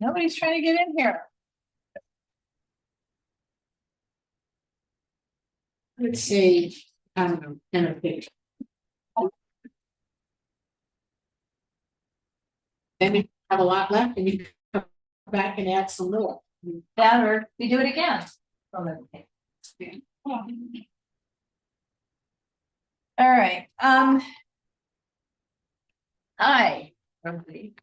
Nobody's trying to get in here. Let's say, I don't know, 10 or 15. Then we have a lot left and you come back and add some more. That or we do it again. All right, hi, everybody.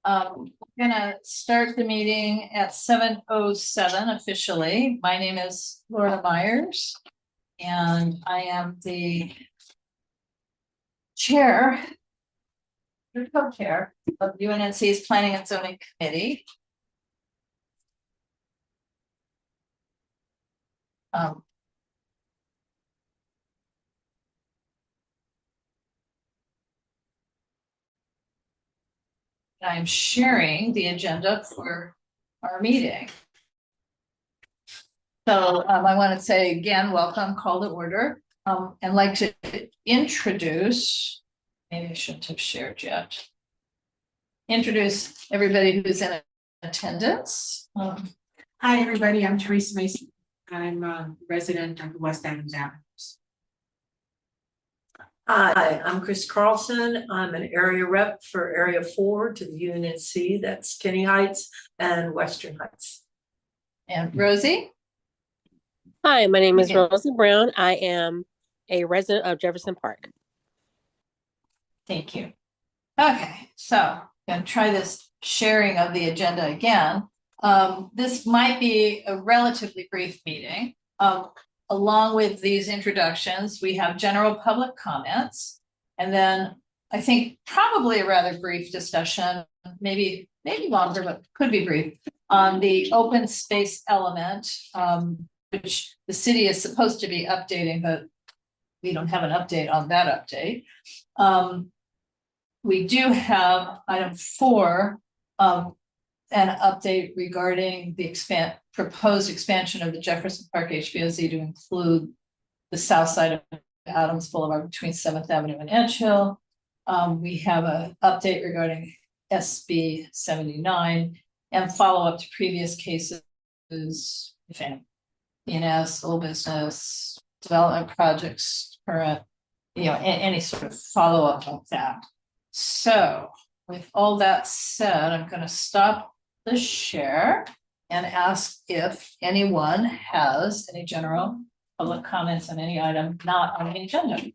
Gonna start the meeting at 7:07 officially. My name is Laura Myers, and I am the chair, or co-chair of UNNC's Planning and Zoning Committee. I'm sharing the agenda for our meeting. So I want to say again, welcome, call to order, and like to introduce, maybe I shouldn't have shared yet. Introduce everybody who's in attendance. Hi, everybody. I'm Teresa Mason. I'm a resident of the West Adams Avenues. Hi, I'm Chris Carlson. I'm an area rep for Area 4 to the UNNC. That's Kenny Heights and Western Heights. And Rosie. Hi, my name is Rosie Brown. I am a resident of Jefferson Park. Thank you. Okay, so I'm going to try this sharing of the agenda again. This might be a relatively brief meeting. Along with these introductions, we have general public comments, and then I think probably a rather brief discussion, maybe longer, but could be brief, on the open space element, which the city is supposed to be updating, but we don't have an update on that update. We do have item 4, an update regarding the proposed expansion of the Jefferson Park HBOZ to include the south side of Adams Boulevard between 7th Avenue and Edge Hill. We have an update regarding SB 79 and follow up to previous cases, if any, ENS, old business, development projects, current, any sort of follow up like that. So with all that said, I'm going to stop the share and ask if anyone has any general public comments on any item not on the agenda.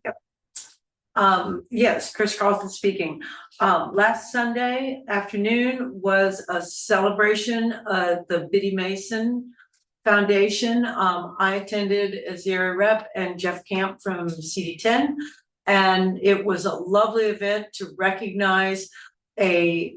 Yes, Chris Carlson speaking. Last Sunday afternoon was a celebration of the Biddy Mason Foundation. I attended as the area rep and Jeff Camp from CD10, and it was a lovely event to recognize a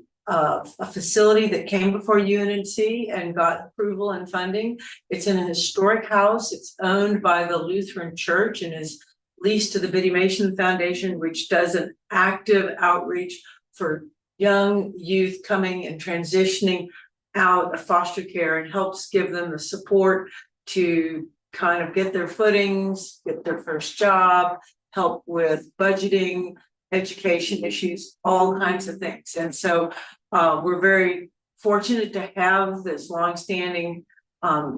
facility that came before UNNC and got approval and funding. It's in a historic house. It's owned by the Lutheran Church and is leased to the Biddy Mason Foundation, which does an active outreach for young youth coming and transitioning out of foster care and helps give them the support to kind of get their footings, get their first job, help with budgeting, education issues, all kinds of things. And so we're very fortunate to have this longstanding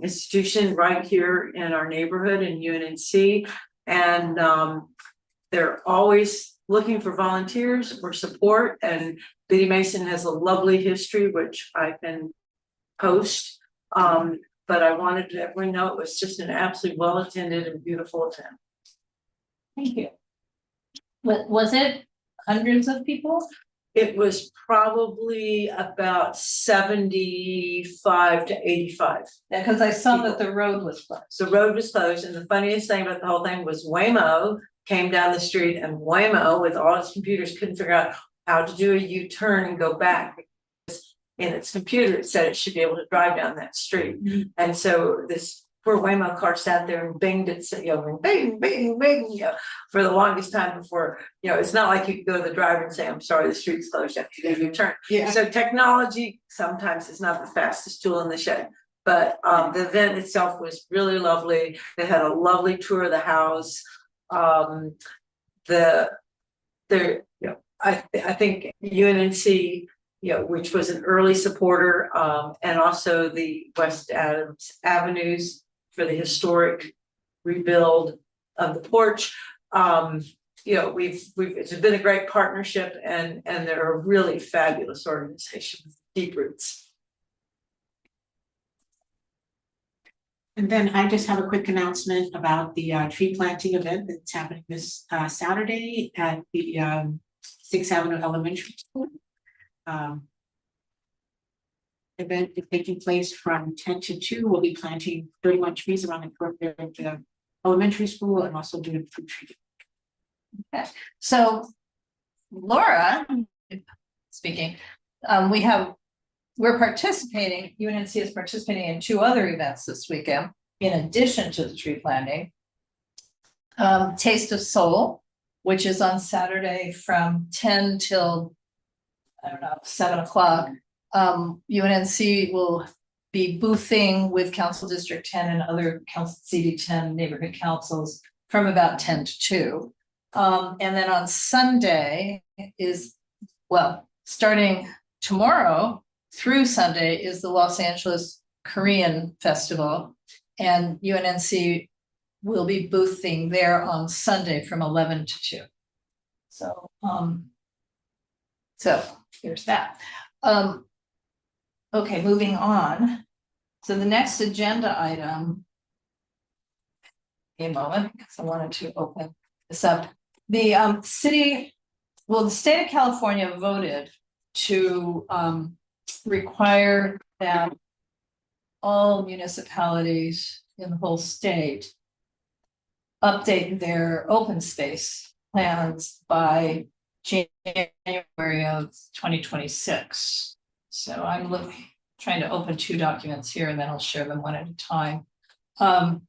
institution right here in our neighborhood in UNNC. And they're always looking for volunteers or support. And Biddy Mason has a lovely history, which I can post. But I wanted to everyone know it was just an absolutely well-attended and beautiful event. Thank you. Was it hundreds of people? It was probably about 75 to 85. Yeah, because I saw that the road was closed. The road was closed, and the funniest thing about the whole thing was Waymo came down the street, and Waymo, with all its computers, couldn't figure out how to do a U-turn and go back. In its computer, it said it should be able to drive down that street. Mm-hmm. And so this poor Waymo car sat there and binged it, bing, bing, bing, for the longest time before, it's not like you could go to the driver and say, I'm sorry, the street's closed, you have to do your turn. Yeah. So technology sometimes is not the fastest tool in the shed, but the event itself was really lovely. They had a lovely tour of the house. I think UNNC, which was an early supporter, and also the West Adams Avenues for the historic rebuild of the porch. It's been a great partnership, and they're a really fabulous organization with deep roots. And then I just have a quick announcement about the tree planting event that's happening this Saturday at the 6th Avenue Elementary School. Event is taking place from 10 to 2. We'll be planting 31 trees around the perimeter of the elementary school and also doing fruit tree. Okay, so Laura, speaking, we're participating, UNNC is participating in 2 other events this weekend, in addition to the tree planting. Taste of Soul, which is on Saturday from 10 till, 7 o'clock. UNNC will be boothing with Council District 10 and other CD10 neighborhood councils from about 10 to 2. And then on Sunday starting tomorrow through Sunday is the Los Angeles Korean Festival, and UNNC will be boothing there on Sunday from 11 to 2. So here's that. Okay, moving on. So the next agenda item, a moment, because I wanted to open this up. The state of California voted to require that all municipalities in the whole state update their open space plans by January of 2026. So I'm trying to open 2 documents here, and then I'll share them one at a time. So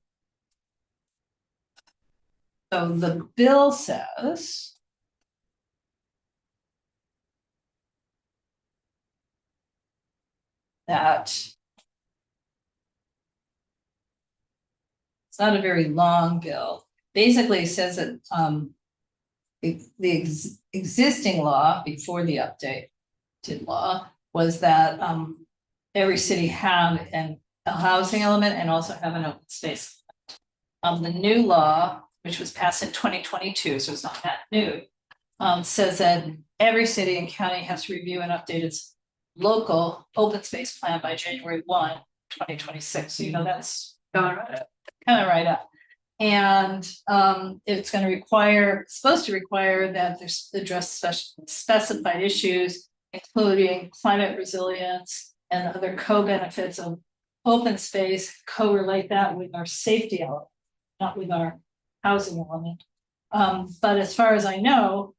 the bill says that it's not a very long bill. Basically, it says that the existing law before the updated law was that every city had a housing element and also have an open space. The new law, which was passed in 2022, so it's not that new, says that every city and county has to review and update its local open space plan by January 1, 2026. So that's kind of right up. And it's supposed to require that there's address specified issues, including climate resilience and other co-benefits of open space, co-relate that with our safety element, not with our housing element. But as far as I know,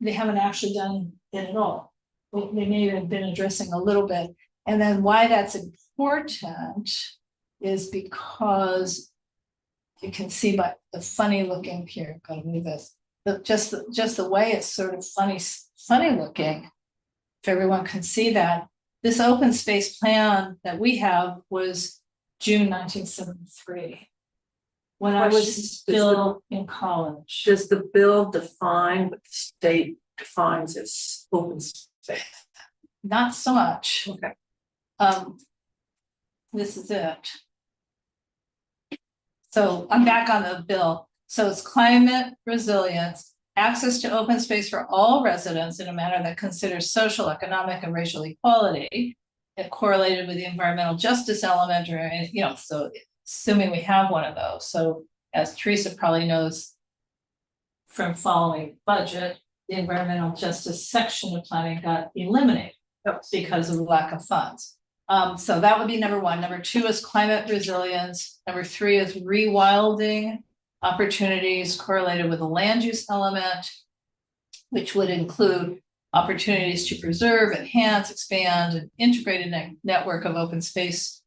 they haven't actually done it at all. They may have been addressing a little bit. And then why that's important is because you can see by the funny looking here, I'm gonna move this, just the way it's sort of funny looking. If everyone can see that, this open space plan that we have was June 1973. When I was still in college. Does the bill define what the state defines as open space? Not so much. Okay. This is it. So I'm back on the bill. So it's climate resilience, access to open space for all residents in a manner that considers social, economic, and racial equality, and correlated with the environmental justice element, or so assuming we have one of those. So as Teresa probably knows from following budget, the environmental justice section of planning got eliminated because of the lack of funds. So that would be number 1. Number 2 is climate resilience. Number 3 is rewilding opportunities correlated with the land use element, which would include opportunities to preserve, enhance, expand an integrated network of open space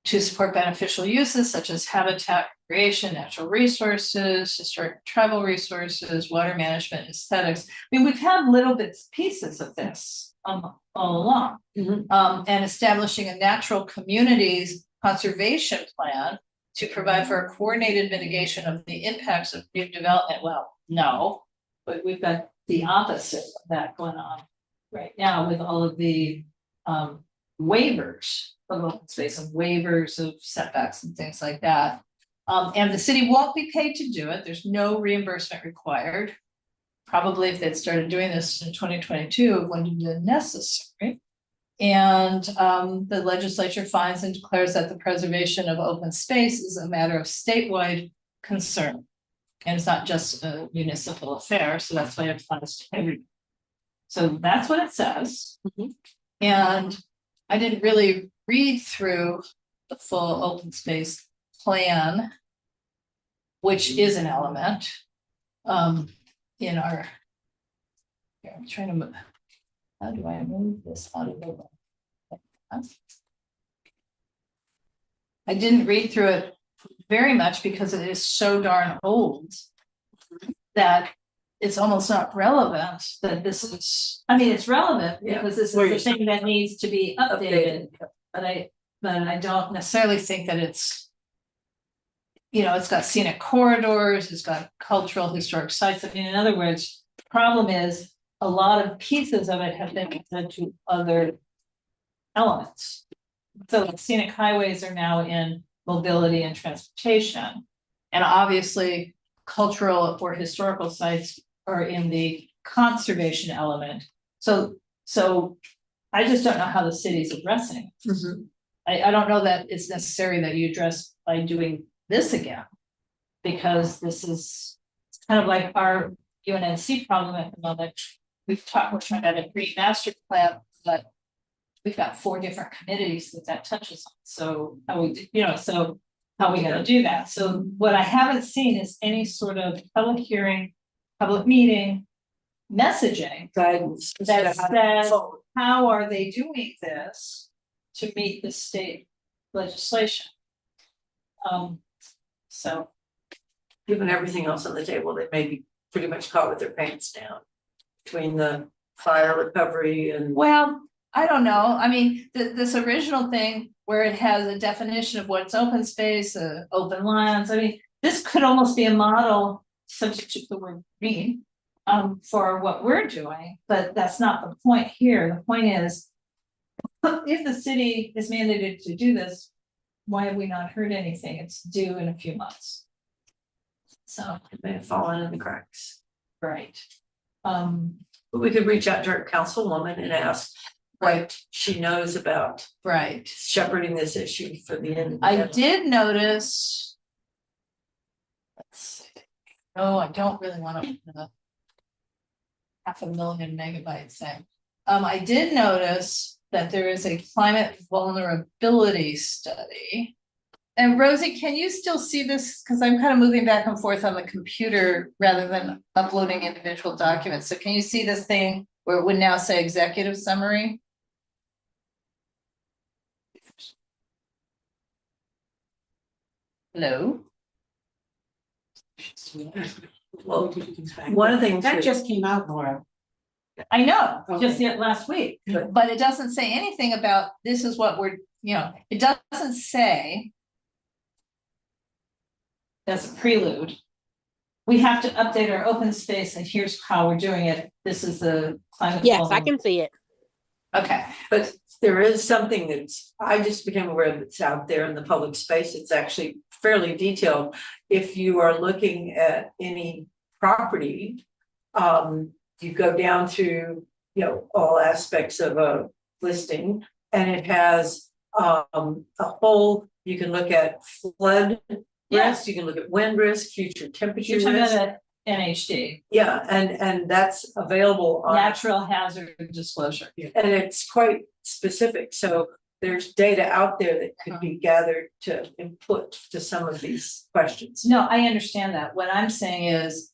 to support beneficial uses such as habitat creation, natural resources, historic tribal resources, water management, aesthetics. I mean, we've had little bits, pieces of this all along. And establishing a natural communities conservation plan to provide for a coordinated mitigation of the impacts of new development. Well, no, but we've got the opposite of that going on right now with all of the waivers of open space and waivers of setbacks and things like that. And the city won't be paid to do it. There's no reimbursement required. Probably if they'd started doing this in 2022, it wouldn't have been necessary. And the legislature finds and declares that the preservation of open space is a matter of statewide concern. And it's not just a municipal affair, so that's why it applies to everyone. So that's what it says. And I didn't really read through the full open space plan, which is an element in our, here, I'm trying to move. How do I move this out of the way? I didn't read through it very much because it is so darn old that it's almost not relevant that this is, I mean, it's relevant because this is the thing that needs to be updated. But I don't necessarily think that it's, you know, it's got scenic corridors, it's got cultural historic sites. I mean, in other words, the problem is a lot of pieces of it have been added to other elements. So like scenic highways are now in mobility and transportation. And obviously cultural or historical sites are in the conservation element. So I just don't know how the city's addressing. I don't know that it's necessary that you address by doing this again, because this is kind of like our UNNC problem at the moment. We're trying to have a green master plan, but we've got 4 different committees that touches on. So how we, you know, so how are we gonna do that? So what I haven't seen is any sort of public hearing, public meeting, messaging Guidance. that says, how are they doing this to meet the state legislation? So Given everything else on the table, they may be pretty much caught with their pants down between the fire recovery and. well, I don't know. I mean, this original thing where it has a definition of what's open space, open lands. I mean, this could almost be a model subject to the word green for what we're doing, but that's not the point here. The point is, if the city is mandated to do this, why have we not heard anything? It's due in a few months. So It may have fallen in the cracks. right. But we could reach out to our councilwoman and ask what she knows about Right. shepherding this issue for the end. I did notice. Let's see. Oh, I don't really want to open a 500,000 megabyte thing. I did notice that there is a climate vulnerability study. And Rosie, can you still see this? Because I'm kind of moving back and forth on the computer rather than uploading individual documents. So can you see this thing where it would now say executive summary? Hello? Well, one of the things That just came out, Laura. I know, just Okay. yet last week, Good. but it doesn't say anything about this is what we're, you know, it doesn't say. That's a prelude. We have to update our open space and here's how we're doing it. This is the climate. Yes, I can see it. Okay, But there is something that's, I just became aware that's out there in the public space. It's actually fairly detailed. If you are looking at any property, you go down through, you know, all aspects of a listing, and it has a whole, you can look at flood risk, you can look at wind risk, future temperature you're talking risk. about NHD, Yeah, and that's available on. natural hazard disclosure. And it's quite specific, so there's data out there that could be gathered to input to some of these questions. No, I understand that. What I'm saying is.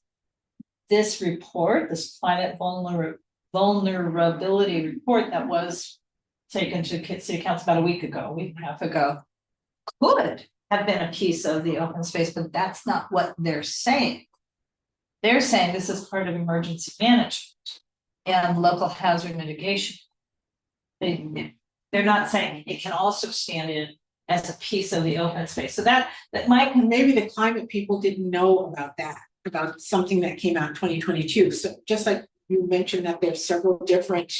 This report, this climate vulnerability report that was taken to city council about a week and a half ago. Could have been a piece of the open space, but that's not what they're saying. They're saying this is part of emergency management and local hazard mitigation. They're not saying it can also stand in as a piece of the open space. So that might. Maybe the climate people didn't know about that, about something that came out in 2022. So just like you mentioned that there's several different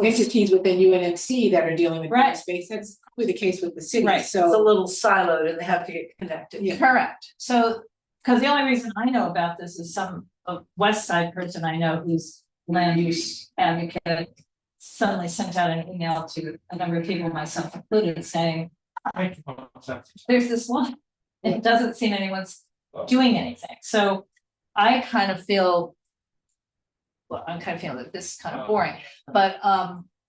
entities within UNNC that are dealing with Right. green space. That's probably the case with the city, Right. It's a so. little siloed and they have to get connected. Yeah. Correct. So, because the only reason I know about this is some West Side person I know who's land use advocate suddenly sent out an email to a number of people, myself included, saying, there's this one. It doesn't seem anyone's doing anything. So I kind of feel, well, I'm kind of feeling that this is kind of boring, but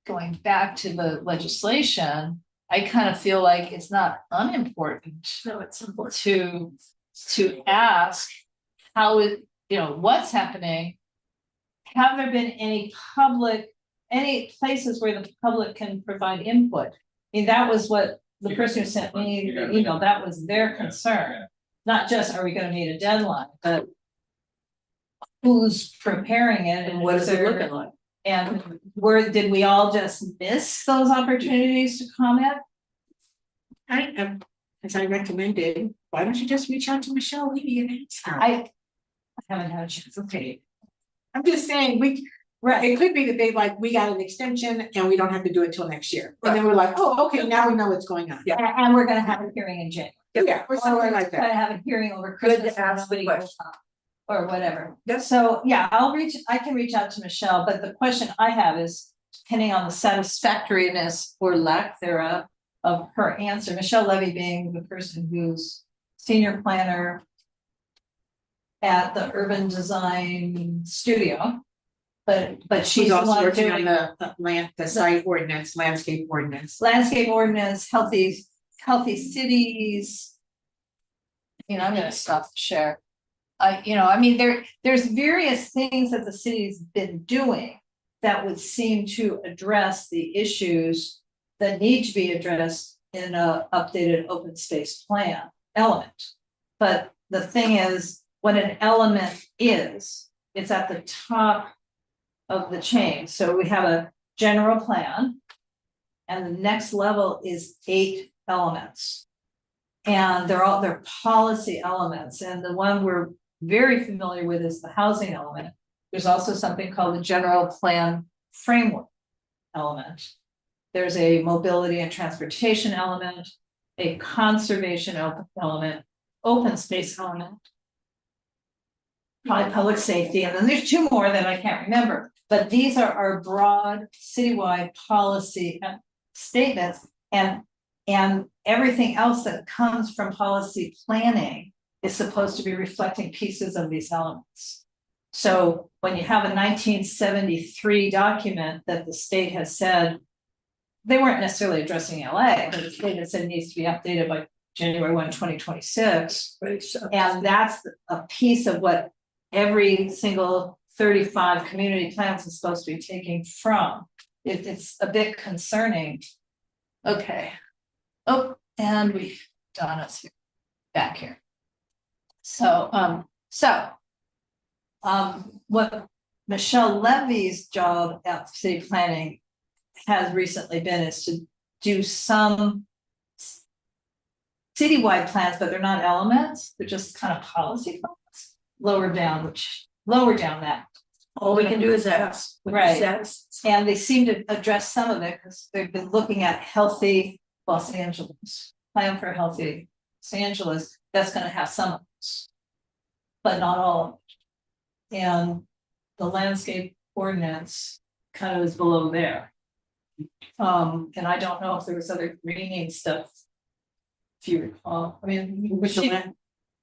going back to the legislation, I kind of feel like it's not unimportant. No, it's important. To ask how it, what's happening. Have there been any places where the public can provide input? I mean, that was what the person who sent me the email, that was their concern. Not just, are we gonna meet a deadline, but who's preparing it And what is it looking like? And did we all just miss those opportunities to comment? As I recommended, why don't you just reach out to Michelle Levy and ask her? I haven't had a chance, okay. I'm just saying, it could be that they we got an extension and we don't have to do it till next year. And then we're like, oh, okay, now we know what's going on. Yeah. And we're gonna have a hearing in January. Yeah, or something like Gonna that. have a hearing over Good to Christmas. and ask the nobody will question. come, or whatever. Yep. So, yeah, I can reach out to Michelle, but the question I have is, depending on the satisfactoriness or lack thereof of her answer, Michelle Levy being the person who's senior planner at the urban design studio. But she's She's the also one working on doing the site ordinance, landscape ordinance. landscape ordinance, healthy cities. I'm gonna stop the share. There's various things that the city's been doing that would seem to address the issues that need to be addressed in a updated open space plan element. But the thing is, what an element is, it's at the top of the chain. So we have a general plan, and the next level is 8 elements. And they're policy elements, and the one we're very familiar with is the housing element. There's also something called the general plan framework element. There's a mobility and transportation element, a conservation element, open space element, probably public safety, and then there's 2 more that I can't remember. But these are our broad citywide policy statements, and everything else that comes from policy planning is supposed to be reflecting pieces of these elements. So when you have a 1973 document that the state has said, they weren't necessarily addressing LA, but the state has said it needs to be updated by January 1, 2026. Right, so- And that's a piece of what every single 35 community plans is supposed to be taking from. It's a bit concerning. Okay. Oh, and Donna's here, back here. So, what Michelle Levy's job at city planning has recently been is to do some citywide plans, but they're not elements, they're just kind of policy plans, lower down that. All we can do is ask. Right. Yes. And they seem to address some of it because they've been looking at healthy Los Angeles, plan for healthy Los Angeles, that's gonna have some of this, but not all of it. And the landscape ordinance kind of is below there. And I don't know if there was other greening stuff. If you recall, I mean, Which she- one?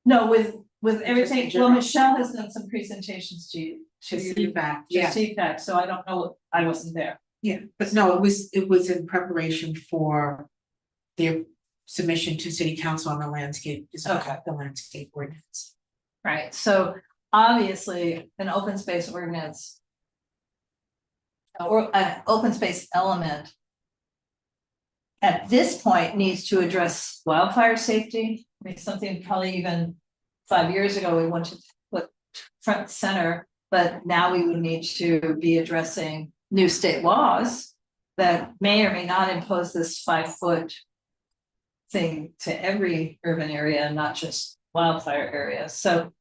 no, with everything, Just in well, general. Michelle has done some presentations to you. To feedback, To yeah, CPAC, so I don't know, I wasn't there. yeah, but no, it was in preparation for their submission to city council on the landscape, Okay. the landscape ordinance. Right, so obviously, an open space ordinance. Or an open space element. At this point needs to address wildfire safety, I mean, something probably even 5 years ago, we wanted to put front and center. But now we would need to be addressing new state laws that may or may not impose this 5-foot. Thing to every urban area, not just wildfire areas, so.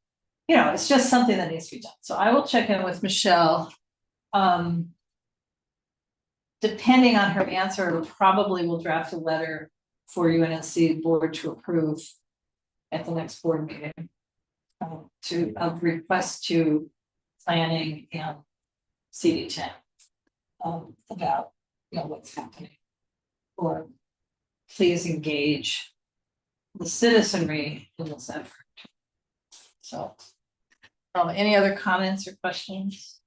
It's just something that needs to be done, so I will check in with Michelle Depending on her answer, probably will draft a letter for UNNC board to approve at the next board meeting. To a request to planning and CD10 about, what's happening. Or please engage the citizenry in this effort. So, any other comments or questions?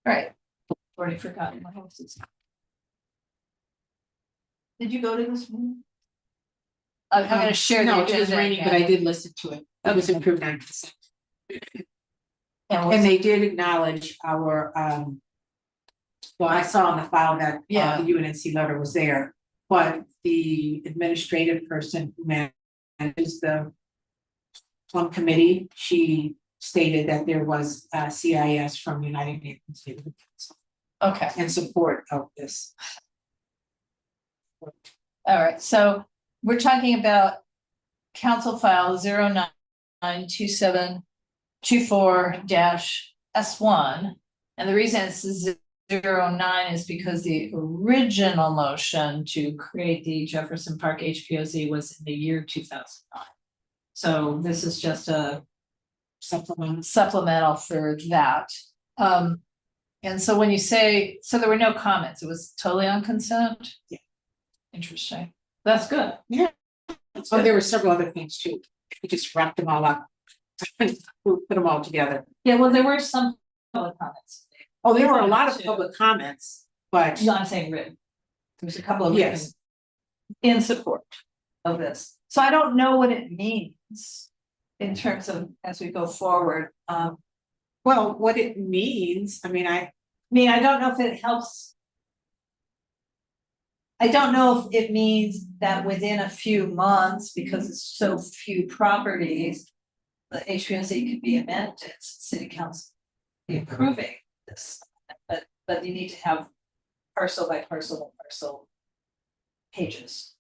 All right, already forgotten my hostess. Did you go to this one? I'm gonna share the No, it was agenda raining, but again. I did listen to it. It was improved on consent. And And they did acknowledge our, well, I saw in the file that Yeah. the UNNC letter was there, but the administrative person who manages the plum committee, she stated that there was CIS from United Nations okay, in support of this. all right, so we're talking about council file 092724-S1. And the reason it's 09 is because the original motion to create the Jefferson Park HPOZ was in the year 2009. So this is just a supplemental for that. And so when you say, so there were no comments, it was totally on consent? Yeah. Interesting. That's good. Yeah. So there were several other things too. We just wrapped them all up. We put them all together. Yeah, well, there were some public comments. Oh, there were a lot of public comments, but No, I'm saying written. There's a couple of yes, written in support of this. So I don't know what it means in terms of as we go forward. well, what it means, I I don't know if it helps. I don't know if it means that within a few months, because it's so few properties, the HPOZ could be amended, city council be approving this, but you need to have parcel by parcel pages,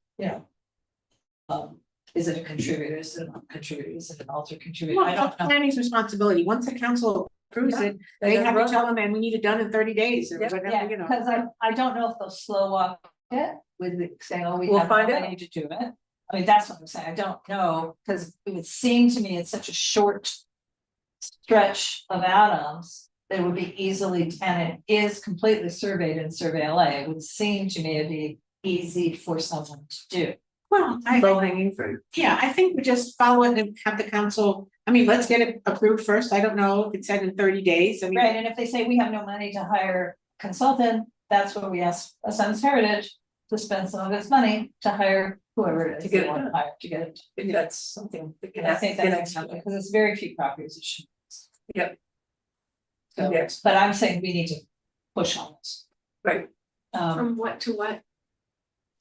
is it a contributor, is it a non-contributor, is it an alter contributor? I well, don't that's know. planning's responsibility. Once the council approves it, they have to tell them, and we need it done in 30 days or whatever, Yeah, you know. because I don't know if they'll slow walk it with saying, oh, We'll have find no out. money to do it. I mean, that's what I'm saying. I don't know, because it would seem to me it's such a short stretch of Adams that it would be easily, and it is completely surveyed in Survey LA. It would seem to me it'd be easy for someone to do. Well, Low hanging fruit. yeah, I think we just follow it and have the council, let's get it approved first. I don't know if it said in 30 days. Right, and if they say we have no money to hire a consultant, that's where we ask Ascend's Heritage to spend some of its money to hire whoever it is To get they it want to done. hire to get it. If that's something that can And I think happen. that's because it's very few properties it should. Yep. So, Yes. but I'm saying we need to push on this. Right. From what to what?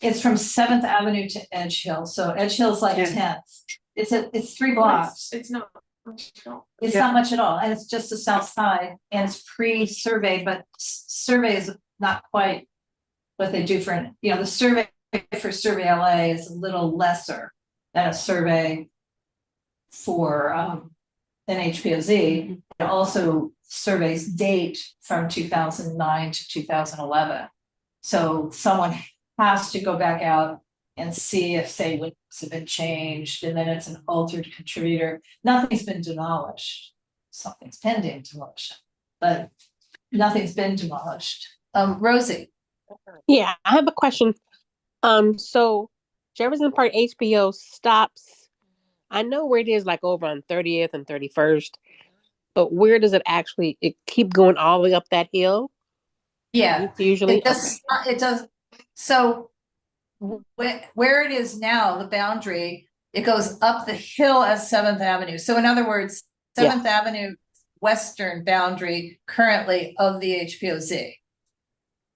It's from 7th Avenue to Edge Hill, so Edge Hill is like Yeah. 10th. It's 3 blocks. It's not much at all. It's Yeah. not much at all, and it's just the south side, and it's pre-survey, but survey is not quite what they do for, the survey for Survey LA is a little lesser than a survey for an HPOZ. It also surveys date from 2009 to 2011. So someone has to go back out and see if, say, windows have been changed, and then it's an altered contributor. Nothing's been demolished. Something's pending demolition, but nothing's been demolished. Rosie. Yeah, I have a question. So Jefferson Park HBO stops. I know where it is, like over on 30th and 31st, but where does it actually? It keep going all the way up that hill? Yeah, Usually. it does. It does. So where it is now, the boundary, it goes up the hill as 7th Avenue. So in other words, 7th Avenue western boundary currently of the HPOZ.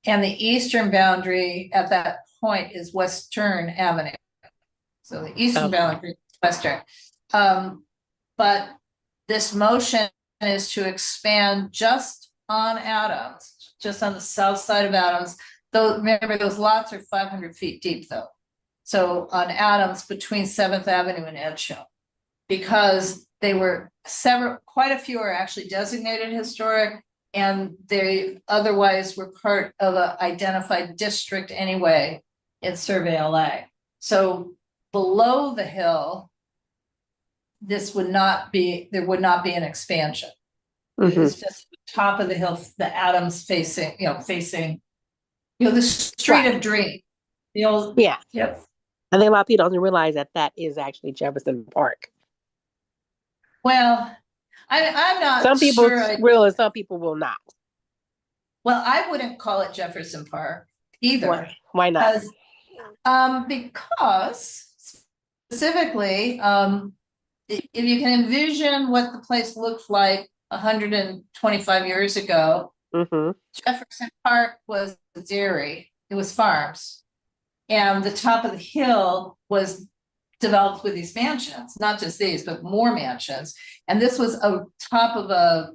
And the eastern boundary at that point is Western Avenue. So the eastern boundary is western. But this motion is to expand just on Adams, just on the south side of Adams. Though remember, those lots are 500 feet deep though. So on Adams between 7th Avenue and Edge Hill. because they were quite a few are actually designated historic, and they otherwise were part of an identified district anyway in Survey LA. So below the hill, there would not be an expansion. It's just the top of the hill, the Adams facing, the Street of Dream. The old, Yeah. yep. I think a lot of people don't realize that is actually Jefferson Park. Well, I'm not Some people sure will and some people will not. Well, I wouldn't call it Jefferson Park either. Why not? Because specifically, if you can envision what the place looked like 125 years ago, Jefferson Park was a dairy, it was farms. And the top of the hill was developed with these mansions, not just these, but more mansions. And this was a top of a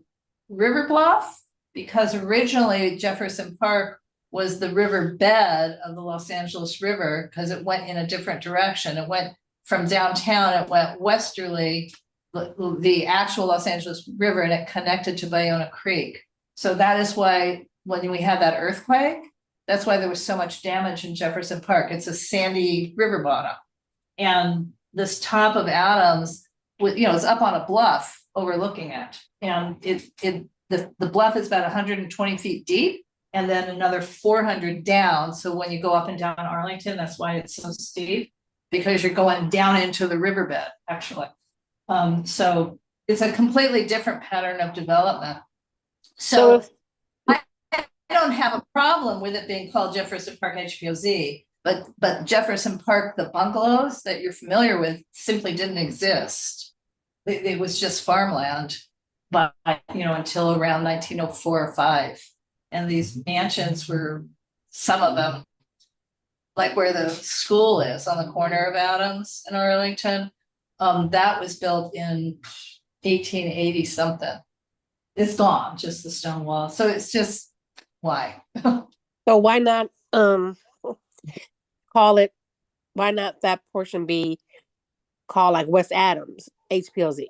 river bluff, because originally Jefferson Park was the river bed of the Los Angeles River, because it went in a different direction. It went from downtown, it went westerly, the actual Los Angeles River, and it connected to Bayona Creek. So that is why when we had that earthquake, that's why there was so much damage in Jefferson Park. It's a sandy river bottom. And this top of Adams, it's up on a bluff overlooking it. And the bluff is about 120 feet deep, and then another 400 down. So when you go up and down Arlington, that's why it's so steep, because you're going down into the riverbed, actually. So it's a completely different pattern of development. So I don't have a problem with it being called Jefferson Park HPOZ, but Jefferson Park, the bungalows that you're familiar with, simply didn't exist. It was just farmland, but until around 1904 or 5. And these mansions were, some of them, like where the school is on the corner of Adams and Arlington, that was built in 1880 something. It's gone, just the stone wall. So it's just, why? So why not why not that portion be called like West Adams HPLZ?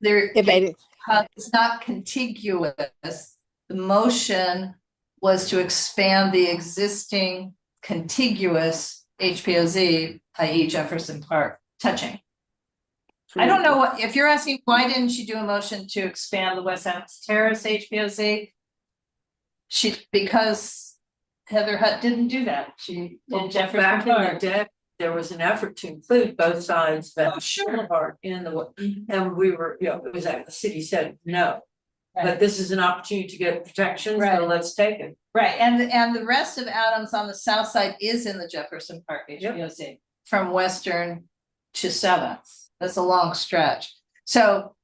It's not contiguous. The motion was to expand the existing contiguous HPOZ, i.e. Jefferson Park, touching. I don't know if you're asking, why didn't she do a motion to expand the West Adams Terrace HPOZ? Because Heather Hutt didn't do that. She did Jefferson Back Park. in the day, there was an effort to include both sides, but Sure. part in and we were, it was like the city said no. Right. But this is an opportunity to get protection, Right. so let's take it. Right, and the rest of Adams on the south side is in the Jefferson Park HPOZ, from Western to 7th. That's a long stretch. So,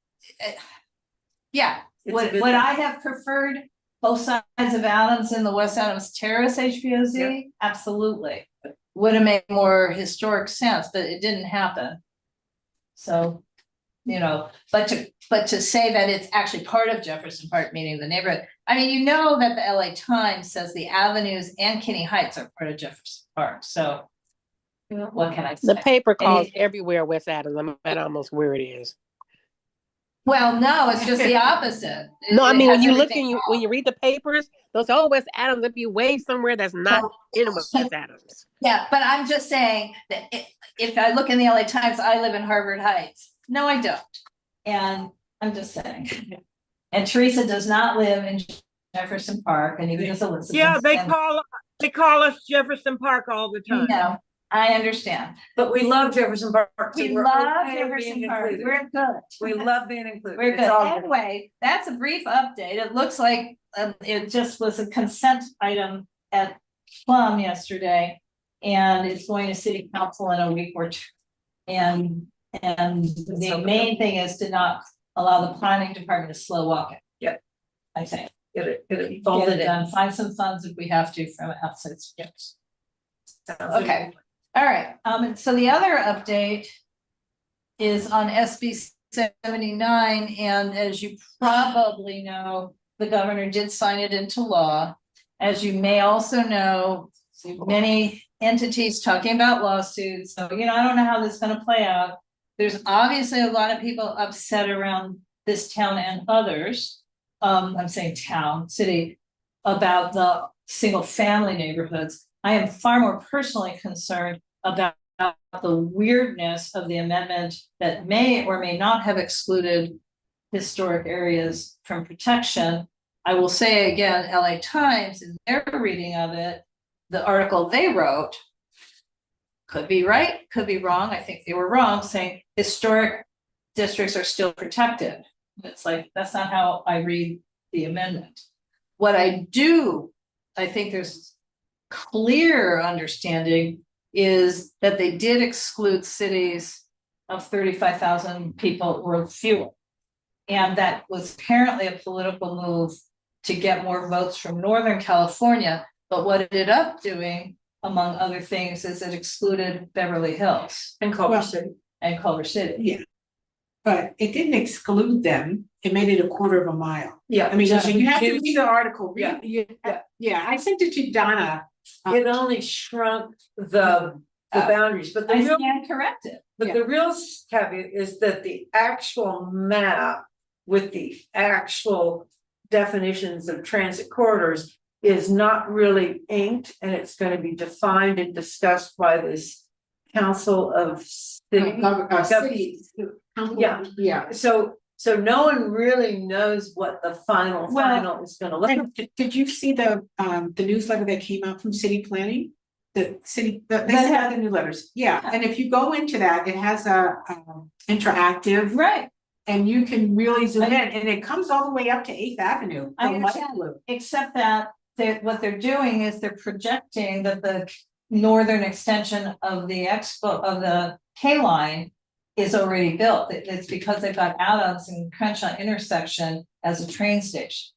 yeah, would I have preferred both sides of Adams in the West Adams Terrace HPOZ? Yeah. Absolutely. Would have made more historic sense, but it didn't happen. So, but to say that it's actually part of Jefferson Park, meaning the neighborhood. I mean, that the LA Times says the avenues and Kinney Heights are part of Jefferson Park. So what can I say? The paper calls everywhere West Adams. I'm at almost where it is. Well, no, it's just the opposite. No, I mean, when you look and when you read the papers, they'll say, West Adams, if you way somewhere that's not in West Adams. Yeah, but I'm just saying that if I look in the LA Times, I live in Harvard Heights. No, I don't. And I'm just saying. And Teresa does not live in Jefferson Park, and even as Elizabeth. Yeah, they call us Jefferson Park all the time. No, I understand. But we love Jefferson Park. So We we're love okay Jefferson being Park. included. We're good. We love being included. We're It's good. all good. Anyway, that's a brief update. It looks like it just was a consent item at Plum yesterday, and it's going to city council in a week or two. And the main thing is to not allow the planning department to slow walk it. Yep. I think. Get it Get folded it in. done. Find some funds if we have to from outside sources. Sounds Okay. All right, so the other update is on SB 79, and as you probably know, the governor did sign it into law. As you may also know, many entities talking about lawsuits, so I don't know how this is going to play out, there's obviously a lot of people upset around this town and others. I'm saying town, city, about the single family neighborhoods. I am far more personally concerned about the weirdness of the amendment that may or may not have excluded historic areas from protection. I will say again, LA Times, in their reading of it, the article they wrote could be right, could be wrong. I think they were wrong, saying historic districts are still protected. It's like, that's not how I read the amendment. What I think there's clear understanding is that they did exclude cities of 35,000 people or fewer. And that was apparently a political move to get more votes from Northern California. But what it ended up doing, among other things, is it excluded Beverly Hills And Culver City. and Culver City. Yeah. But it didn't exclude them, it made it a quarter of a mile. Yeah. I mean, just you have to reduced- read the article, Yeah. yeah, I sent it to Donna. It only shrunk the boundaries, but the I real, stand corrected. but the real caveat is that the actual map with the actual definitions of transit corridors is not really inked, and it's going to be defined and discussed by this council of city. Cities. Yeah. Yeah. So no one really knows what the final is gonna look like. And did you see the newsletter that came out from city planning? They sent out the newsletters, yeah, and if you go into that, it has a interactive. Right. And you can really zoom in, and it comes all the way up to 8th Avenue. I from Light understand. Blue. Except that what they're doing is they're projecting that the northern extension of the K line is already built. It's because they've got Adams and Crenshaw intersection as a train station,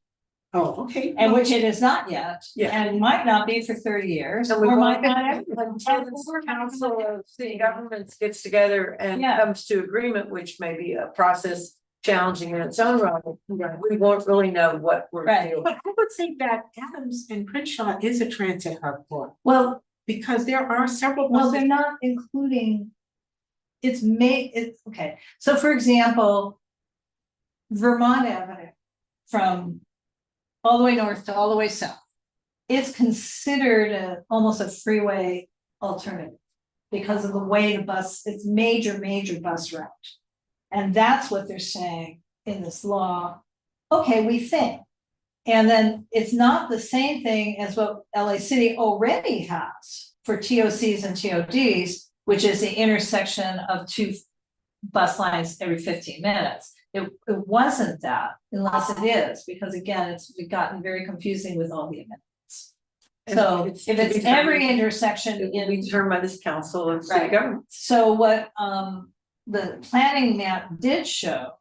Oh, okay. and which it is not yet. Yeah. And might not be for 30 years, And we or want might not ever. until this council of city governments gets together and Yeah. comes to agreement, which may be a process challenging in its own right. We won't really know what we're Right. doing. But I would say that Adams and Crenshaw is a transit hub for, Well, because there are several. well, buses- they're not including. It's okay. So for example, Vermont Avenue from all the way north to all the way south. It's considered almost a freeway alternative because of the way the bus, it's major bus route. And that's what they're saying in this law. Okay, we think. And then it's not the same thing as what LA City already has for TOCs and TODs, which is the intersection of two bus lines every 15 minutes. It wasn't that, unless it is, because again, it's gotten very confusing with all the amendments. So And it's if to it's be every determined- intersection It will be in, determined by this council of city Right. government. so what the planning map did show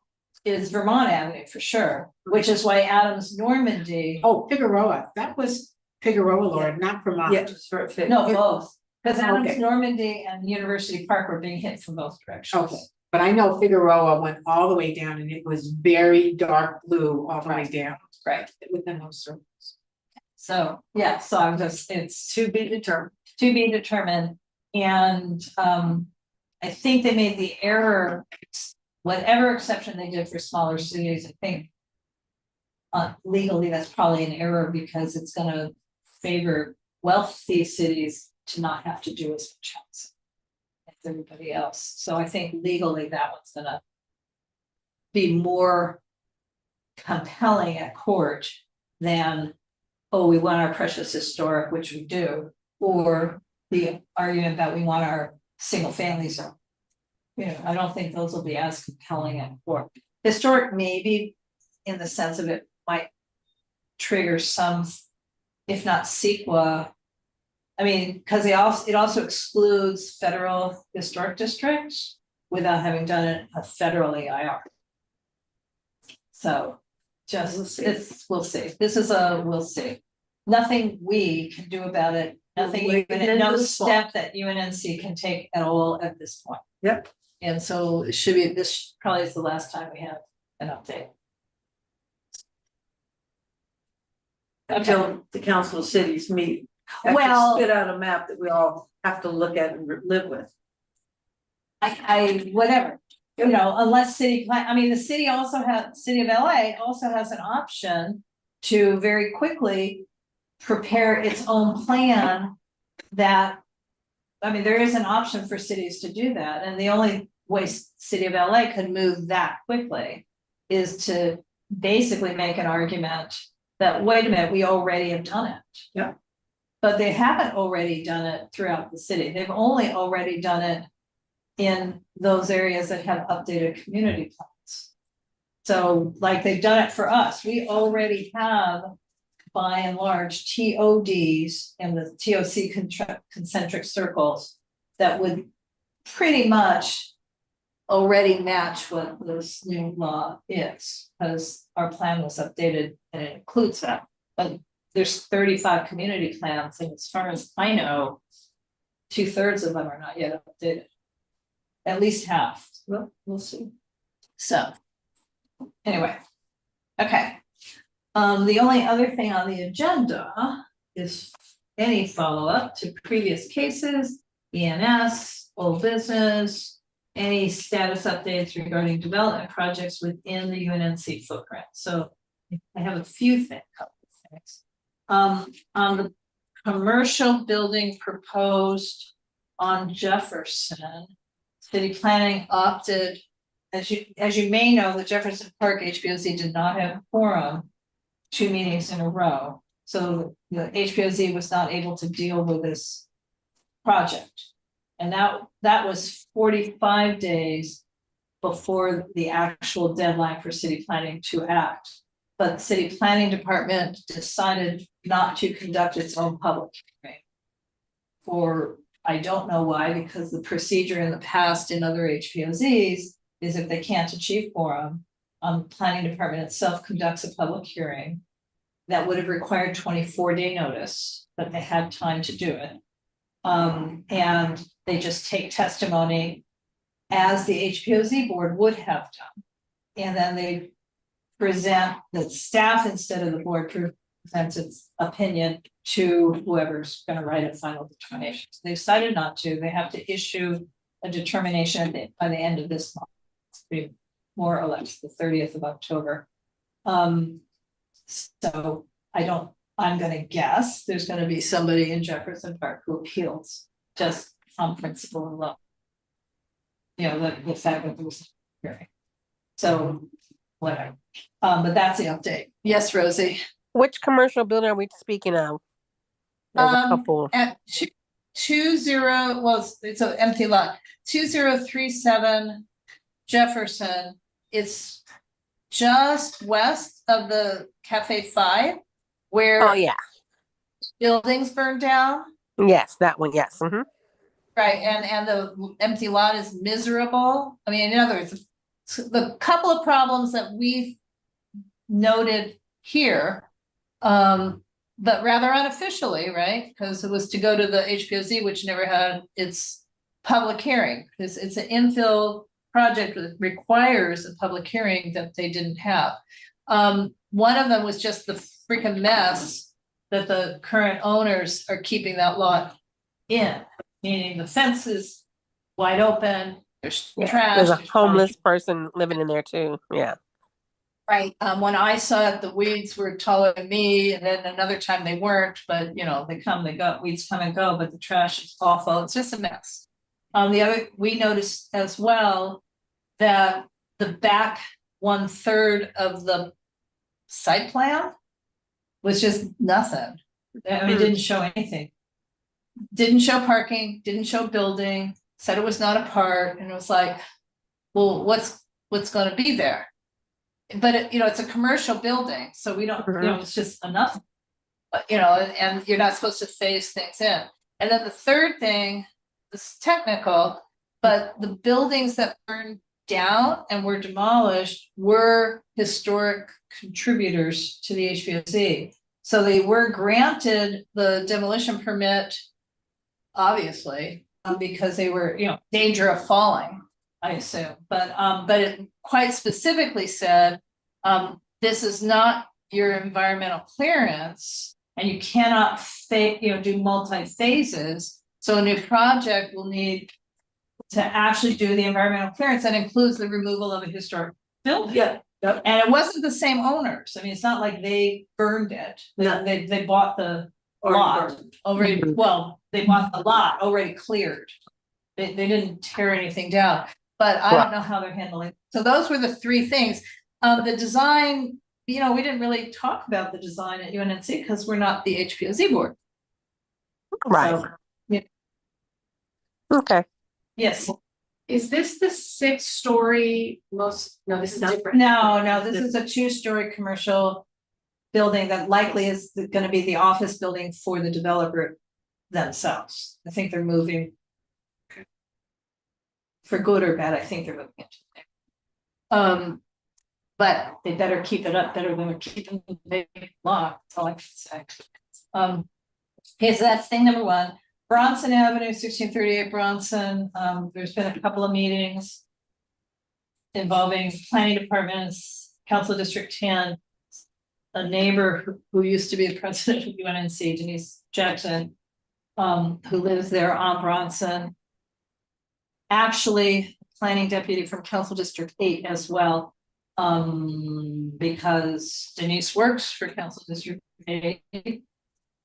is Vermont Avenue for sure, which is why Adams Normandy. Oh, Figueroa, that was Figueroa, Lord, not Vermont. Yeah, just for a fit. No, both, because Adams Okay. Normandy and University Park were being hit from both directions. Okay, but I know Figueroa went all the way down, and it was very dark blue all the way Right. down Right, within those circles. so, yeah, so I'm just, it's To be determined. to be determined, and I think they made the error, whatever exception they did for smaller cities, I think. Legally, that's probably an error because it's gonna favor wealthy cities to not have to do as much housing as everybody else. So I think legally that one's gonna be more compelling at court than, oh, we want our precious historic, which we do, or the argument that we want our single family zone. You know, I don't think those will be as compelling at court. Historic maybe in the sense of it might trigger some, if not CEQA. I mean, because it also excludes federal historic districts without having done it a federal EIR. So just, we'll see. This is we'll see. Nothing we can do about it, nothing, We even can no do step that UNNC can take at all at this point. Yep. And so it should be, this probably is the last time we have an update. Until the council of cities meet. Have to Well- spit out a map that we all have to look at and live with. whatever, unless the city also city of LA also has an option to very quickly prepare its own plan that, there is an option for cities to do that, and the only way city of LA could move that quickly is to basically make an argument that, wait a minute, we already have done it. Yeah. But they haven't already done it throughout the city. They've only already done it in those areas that have updated community plans. So like they've done it for us. We already have, by and large, TODs in the TOC concentric circles that would pretty much already match what this new law is, because our plan was updated and it includes that. But there's 35 community plans, and as far as I know, 2/3 of them are not yet updated. At least half. Well, we'll see. So, anyway, okay. The only other thing on the agenda is any follow-up to previous cases, ENS, old business, any status updates regarding development projects within the UNNC footprint. So I have a few things. On the commercial building proposed on Jefferson, city planning opted, as you may know, the Jefferson Park HPOZ did not have a quorum 2 meetings in a row. So the HPOZ was not able to deal with this project. And that was 45 days before the actual deadline for city planning to act. But the city planning department decided not to conduct its own public hearing. For I don't know why, because the procedure in the past in other HPOZs is if they can't achieve quorum, the planning department itself conducts a public hearing that would have required 24-day notice, but they had time to do it. And they just take testimony as the HPOZ board would have done. And then they present the staff instead of the board presents its opinion to whoever's going to write a final determination. So they decided not to. They have to issue a determination by the end of this month, more or less the 30th of October. So I'm going to guess there's going to be somebody in Jefferson Park who appeals just on principle alone. The fact that there was hearing. So whatever. But that's the update. Yes, Rosie. Which commercial building are we speaking of? There's a couple. At 20, well, it's an empty lot. 2037 Jefferson. It's just west of the Cafe 5, where Oh yeah. buildings burned down. Yes, that one. Yes. Mm-hmm. Right, and the empty lot is miserable. In other words, the couple of problems that we've noted here, but rather unofficially, right? Because it was to go to the HPOZ, which never had its public hearing. Because it's an infill project that requires a public hearing that they didn't have. One of them was just the freaking mess that the current owners are keeping that lot in. Meaning the fence is wide open, there's trash. There's a homeless person living in there too. Yeah. Right. When I saw it, the weeds were taller than me, and then another time they weren't, but they come, they go, weeds come and go, but the trash is awful. It's just a mess. We noticed as well that the back 1/3 of the site plan was just nothing. It didn't show anything. Didn't show parking, didn't show building, said it was not a part, and it was like, well, what's going to be there? But it's a commercial building, so we don't, it's just enough. But and you're not supposed to phase things in. And then the third thing, this is technical, but the buildings that burned down and were demolished were historic contributors to the HPOZ. So they were granted the demolition permit, obviously, because they were, danger of falling, I assume. But it quite specifically said, this is not your environmental clearance, and you cannot do multi-phases. So a new project will need to actually do the environmental clearance that includes the removal of a historic building. Yeah, yep. And it wasn't the same owners. I mean, it's not like they burned it. No. They bought the Already lot burned. already, well, they bought the lot already cleared. They didn't tear anything down, but I don't know how they're handling. So those were the three things. The design, you know, we didn't really talk about the design at UNNC because we're not the HPOZ board. Right. So, yeah. Okay. Yes. Is this the 6-story most, no, this is different. No, this is a 2-story commercial building that likely is gonna be the office building for the developer themselves. I think they're moving. For good or bad, I think they're moving into there. But they better keep it up better than we're keeping the big block, that's all I can say. Okay, so that's thing number one. Bronson Avenue, 1638 Bronson, there's been a couple of meetings involving planning departments, council district 10, a neighbor who used to be the president of UNNC, Denise Jackson, who lives there on Bronson. Actually, planning deputy from council district 8 as well, because Denise works for council district 8.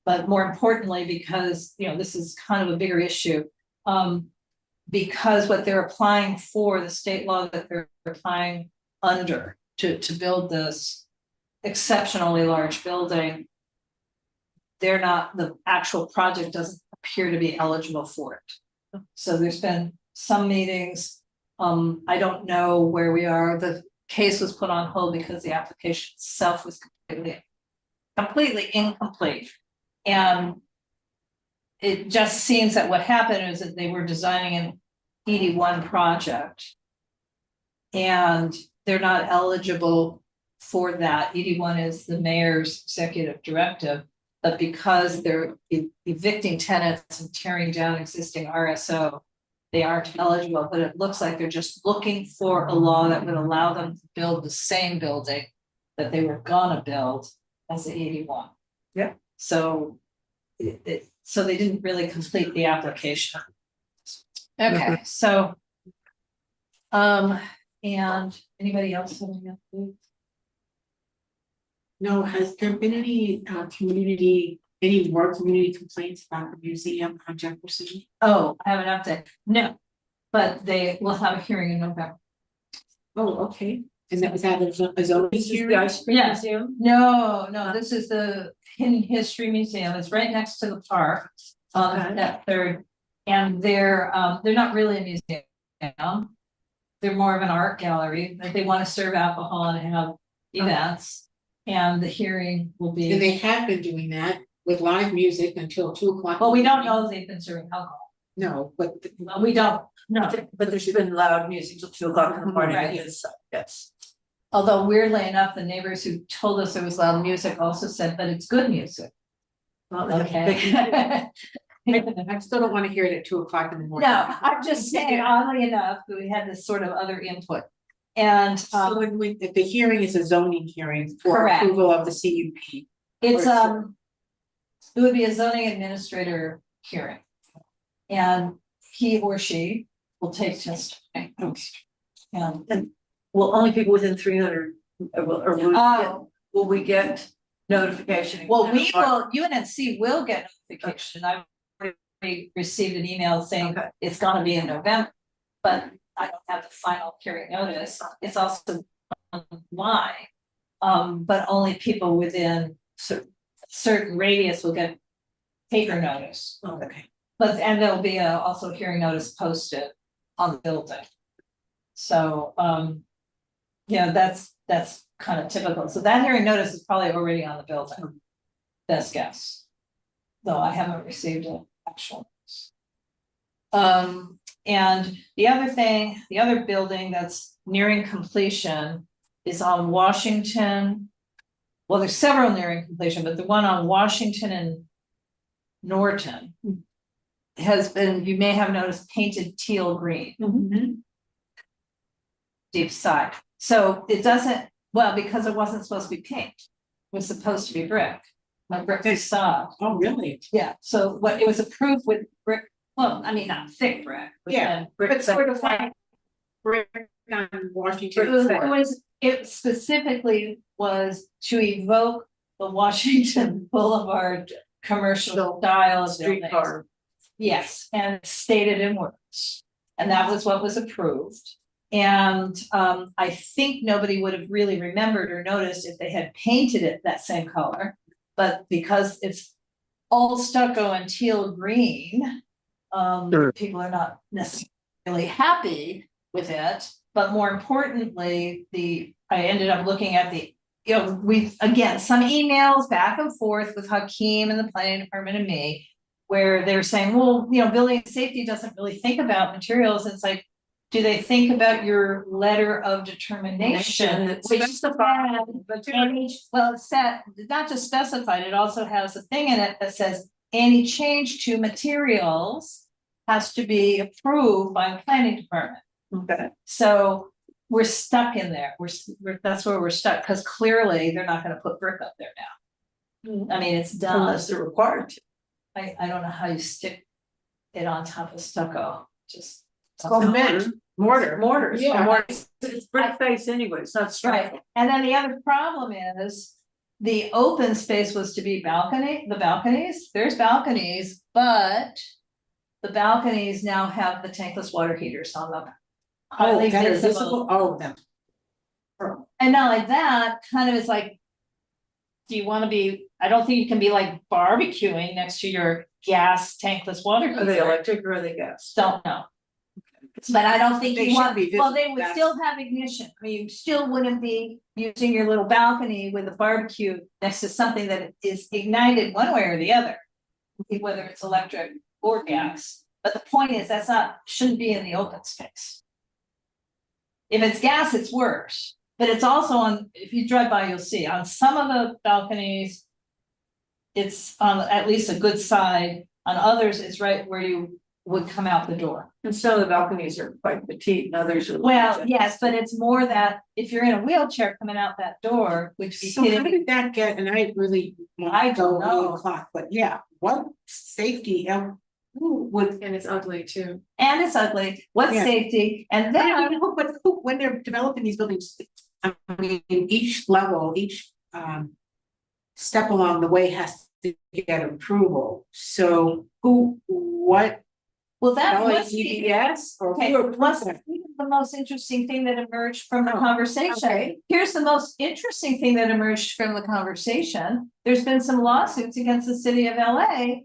But more importantly, because, you know, this is kind of a bigger issue, because what they're applying for, the state law that they're applying under to build this exceptionally large building, they're not, the actual project doesn't appear to be eligible for it. So there's been some meetings, I don't know where we are, the case was put on hold because the application itself was completely incomplete. And it just seems that what happened is that they were designing an ED1 project. And they're not eligible for that. ED1 is the mayor's executive directive, but because they're evicting tenants and tearing down existing RSO, they aren't eligible, but it looks like they're just looking for a law that would allow them to build the same building that they were gonna build as the ED1. Yeah. So so they didn't really complete the application. Okay, so and anybody else have any updates? No, has there been any more community complaints about the museum on Jefferson? Oh, I have an update. No, but they will have a hearing in November. Oh, okay. And that was at a zoning hearing? Yeah. No, this is the Hidden History Museum. It's right next to the park on that third. And they're not really a museum. They're more of an art gallery, but they want to serve alcohol and have events. And the hearing will be. And they have been doing that with live music until 2 o'clock. Well, we don't know if they've been serving alcohol. No, but. Well, we don't, no. But there's been loud music till 2 o'clock in the morning, Right. yes. Although weirdly enough, the neighbors who told us there was loud music also said, but it's good music. Well, Okay. I still don't want to hear it at 2 o'clock in the morning. No, I'm just saying, oddly enough, we had this sort of other input. And So when the hearing is a zoning hearing for Correct. approval of the CUP. it's it would be a zoning administrator hearing. And he or she will take testimony. And Will only people within 300, will we get notification? well, UNNC will get notification. I've already received an email saying Okay. it's gonna be in November, but I don't have the final hearing notice. It's also online. But only people within certain radius will get paper notice. Okay. But, and there'll be also a hearing notice posted on the building. So, yeah, that's kind of typical. So that hearing notice is probably already on the building. Best guess. Though I haven't received an actual. And the other building that's nearing completion is on Washington. Well, there's several nearing completion, but the one on Washington and Norton has been, you may have noticed, painted teal green. Deep side. So it doesn't, well, because it wasn't supposed to be paint, it was supposed to be brick. Like brick facade. Oh, really? Yeah, so what it was approved with brick well, I mean, not thick brick. Yeah, but sort of like brick on Washington. It specifically was to evoke the Washington Boulevard commercial style of buildings. Streetcar. Yes, and stated in words, and that was what was approved. And I think nobody would have really remembered or noticed if they had painted it that same color. But because it's all stucco and teal green, people are not necessarily happy with it. But more importantly, I ended up looking at again, some emails back and forth with Hakeem and the planning department and me, where they're saying, well, building safety doesn't really think about materials. It's like, do they think about your letter of determination? That Which specifies well, it's set, not just specified, it also has a thing in it that says any change to materials has to be approved by the planning department. Okay. So we're stuck in there. That's where we're stuck, because clearly they're not gonna put brick up there now. I mean, it's done. Unless they're required to. I don't know how you stick it on top of stucco, just. It's called mortar. Mortars. Yeah. Mortars. It's brick face anyway, it's not Right, structural. and then the other problem is, the open space was to be the balconies, there's balconies, but. The balconies now have the tankless water heaters on them. Highly that are visible. visible, oh, them. And not like that, kind of is like. Do you wanna be, I don't think you can be like barbecuing next to your gas tankless water Are they heater, electric or are they gas? don't know. But I don't think They you want, should be well, they visible, would that's- still have ignition, I mean, you still wouldn't be using your little balcony with a barbecue next to something that is ignited one way or the other. Whether it's electric or gas, but the point is, shouldn't be in the open space. If it's gas, it's worse, but it's also if you drive by, you'll see, on some of the balconies. It's on at least a good side, on others, it's right where you would come out the door. And some of the balconies are quite petite and others are. Well, yes, but it's more that if you're in a wheelchair coming out that door, which be So how kidding, did that get, and I really I want to go don't know. 8 o'clock, but yeah, what safety, who would. And it's ugly too. and it's ugly, what Yeah. safety, and then. But who, when they're developing these buildings, I mean, each level, each step along the way has to get approval, so what? Well, that LA must be, EDS or okay, who what's approves it? the most interesting thing that emerged from the Oh, conversation? okay. Here's the most interesting thing that emerged from the conversation. There's been some lawsuits against the city of LA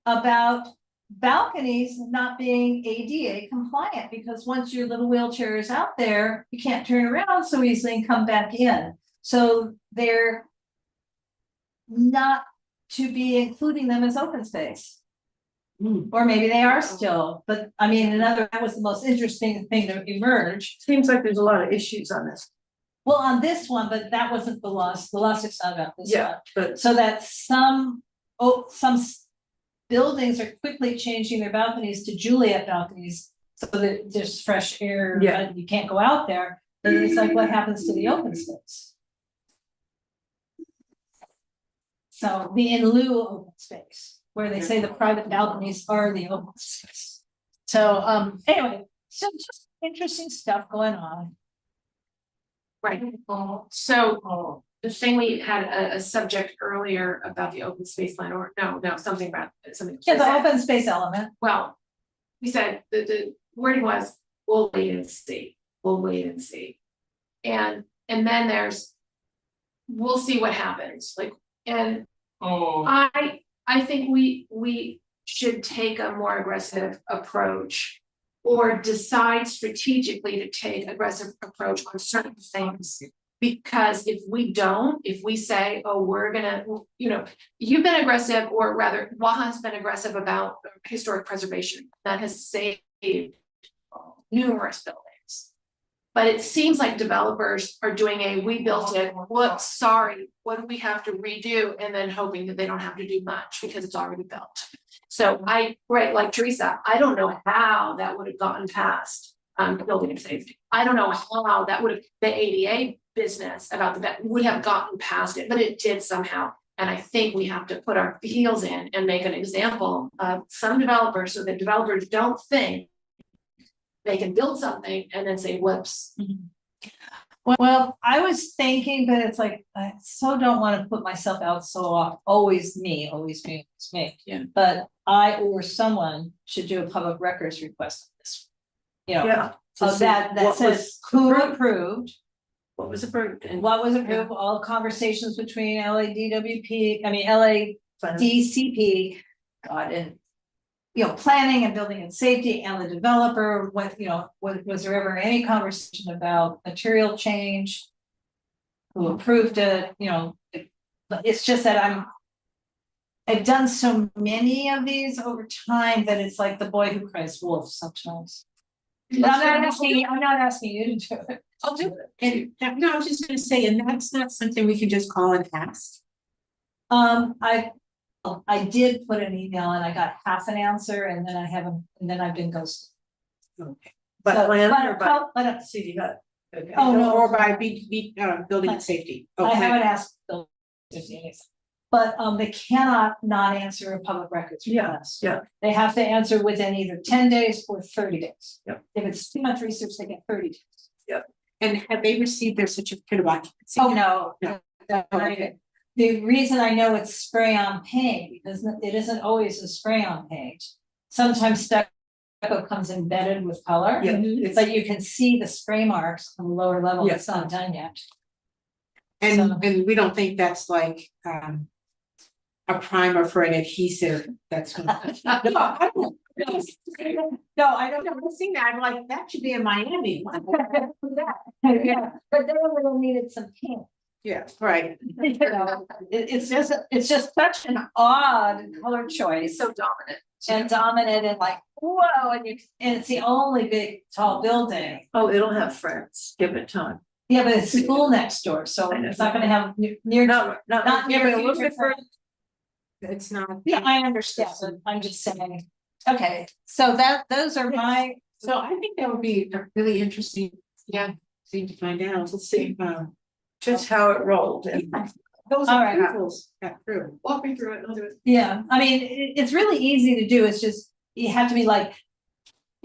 about balconies not being ADA compliant, because once your little wheelchair is out there, you can't turn around so easily and come back in. So they're not to be including them as open space. Or maybe they are still, but I mean, that was the most interesting thing to emerge. Seems like there's a lot of issues on this. Well, on this one, but that wasn't the lawsuit's not about this one. Yeah, but So that some buildings are quickly changing their balconies to Juliet balconies, so that there's fresh air, Yeah. but you can't go out there, then it's like, what happens to the open space? So the in lieu open space, where they say the private balconies are the open space. So, anyway, so just interesting stuff going on. Right. So the thing we had a subject earlier about the open space plan, or no, something about something. Yeah, the open space element. Well, we said the wording was, we'll wait and see, we'll wait and see. And then there's, we'll see what happens, like, and I think we should take a more aggressive approach. Or decide strategically to take aggressive approach on certain things. Because if we don't, if we say, oh, we're gonna, you've been aggressive, or rather, Waha's been aggressive about historic preservation. That has saved numerous buildings. But it seems like developers are doing we built it, whoops, sorry, what do we have to redo? And then hoping that they don't have to do much because it's already built. So like Teresa, I don't know how that would have gotten past building and safety. I don't know how that would have, the ADA business about would have gotten past it, but it did somehow. And I think we have to put our heels in and make an example of some developers, so that developers don't think they can build something and then say, whoops. Well, I was thinking, but it's like, I so don't want to put myself out so always me, always me, always me. Yeah. But I or someone should do a public records request on this. You know, Yeah. of that What says was who approved? approved, What was approved? And what was approved, all conversations between LADCP, God, and planning and building and safety and the developer, was there ever any conversation about material change? Who approved it, it's just that I've done so many of these over time that it's like the boy who cries wolf sometimes. But I'm not asking you to do it. I'll do it. And no, I was just gonna say, and that's not something we can just call and ask. I did put an email and I got half an answer and then I've been ghosted. Okay. by So, plan or by but city hut? Okay. Oh, no. Or by building and safety. I Okay. haven't asked Bill if he needs. But they cannot not answer a public records Yeah, request. yeah. They have to answer within either 10 days or 30 days. Yep. If it's too much research, they get 30 days. And have they received their certificate of occupancy? Oh, no. No. Okay. The reason I know it's spray on paint, because it isn't always a spray on paint. Sometimes stucco comes embedded with color. Yeah, it's, But you can see the spray marks on the lower level, Yeah. it's not done yet. And we don't think that's like a primer for an adhesive that's gonna. No, I don't. No, I don't know. I'm seeing that. I'm like, that should be in Miami. Yeah, but they would have needed some paint. Yeah, right. It's just such an odd color choice So dominant. and dominant and like, whoa, and it's the only big tall building. oh, it'll have friends, give it time. Yeah, but it's school next door, so I know. it's not gonna have near. Not Not near near a little future bit further. It's not. Yeah, I understand, but I'm just saying, okay, so those are my, So I think that would be a really interesting, thing to find out. Let's see. Just how it rolled. Those All right. approvals got through. Walk me through it, I'll do it. yeah, I mean, it's really easy to do, it's just, you have to be like,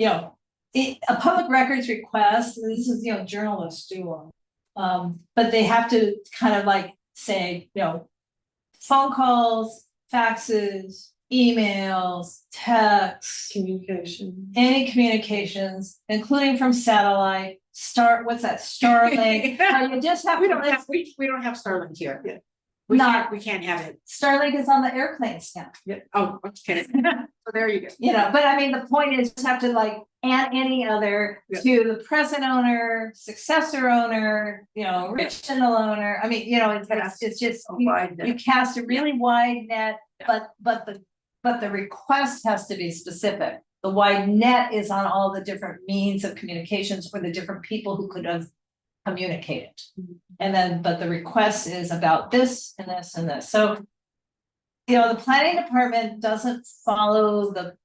a public records request, this is, journalists do. But they have to kind of like say, phone calls, faxes, emails, texts, Communication. any communications, including from satellite, what's that, Starlink? You just have We to don't list, have, we don't have Starlink here. Yeah. We can't have it. Starlink is on the airplanes now. Oh, okay. So there you go. But I mean, the point is just have to like add any other Yeah. to the present owner, successor owner, original owner. I mean, it's just, Wide net. you cast a really wide net, but the request has to be specific. The wide net is on all the different means of communications for the different people who could have communicated. And then, but the request is about this and this and this. So, the planning department doesn't follow the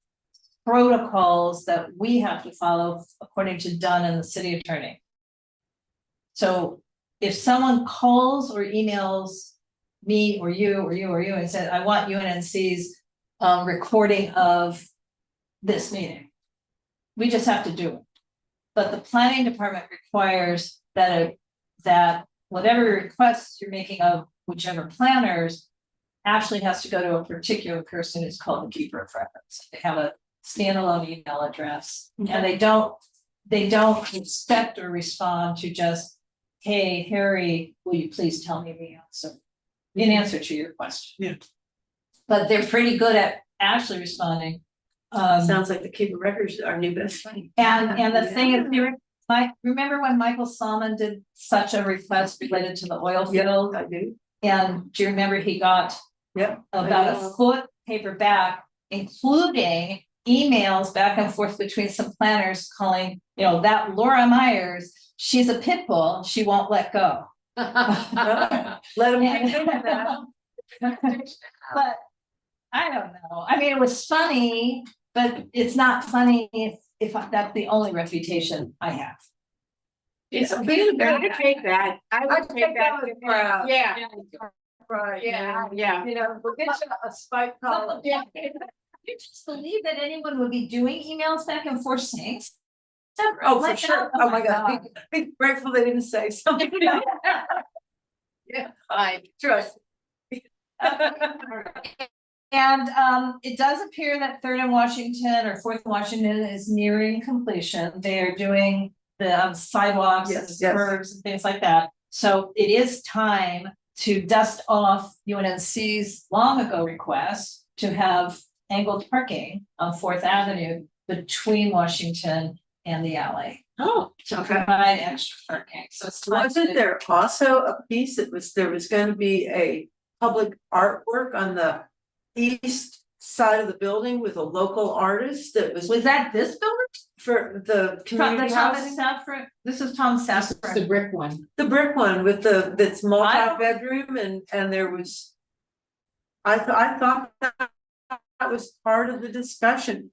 protocols that we have to follow according to Dunn and the city attorney. So if someone calls or emails me or you and said, I want UNNC's recording of this meeting, we just have to do it. But the planning department requires that whatever requests you're making of whichever planners actually has to go to a particular person who's called the keeper of records. They have a standalone email address, and they don't expect or respond to just, hey, Harry, will you please tell me the answer in answer to your question? Yeah. But they're pretty good at actually responding. Sounds like the keeper records are new best friend. And the thing is, remember when Michael Salmon did such a request related to the oil field? I do. And do you remember he got Yep. about a foot paperback, including emails back and forth between some planners calling, that Laura Myers, she's a pit bull, she won't let go. Let them think of that. But I don't know. I mean, it was funny, but it's not funny if that's the only reputation I have. It's I would take that. I would take that. with proud. Yeah. Right. Yeah. You know, we'll get you a spike collar. Yeah. You just believe that anyone would be doing emails back and forth saying stuff Oh, for like sure. that? Oh, my God. Be grateful they didn't say something. Yeah, fine, trust. And it does appear that Third and Washington or Fourth and Washington is nearing completion. They are doing the sidewalks and Yes, yes. curbs and things like that. So it is time to dust off UNNC's long ago request to have angled parking on Fourth Avenue between Washington and the alley. Oh, To okay. provide extra parking. So it's time Wasn't to- there also a piece that there was gonna be a public artwork on the east side of the building with a local artist that was that this building? for the community house? This is Tom Saffron. brick one. The brick one with that's multi-bedroom and there was. I thought that was part of the discussion.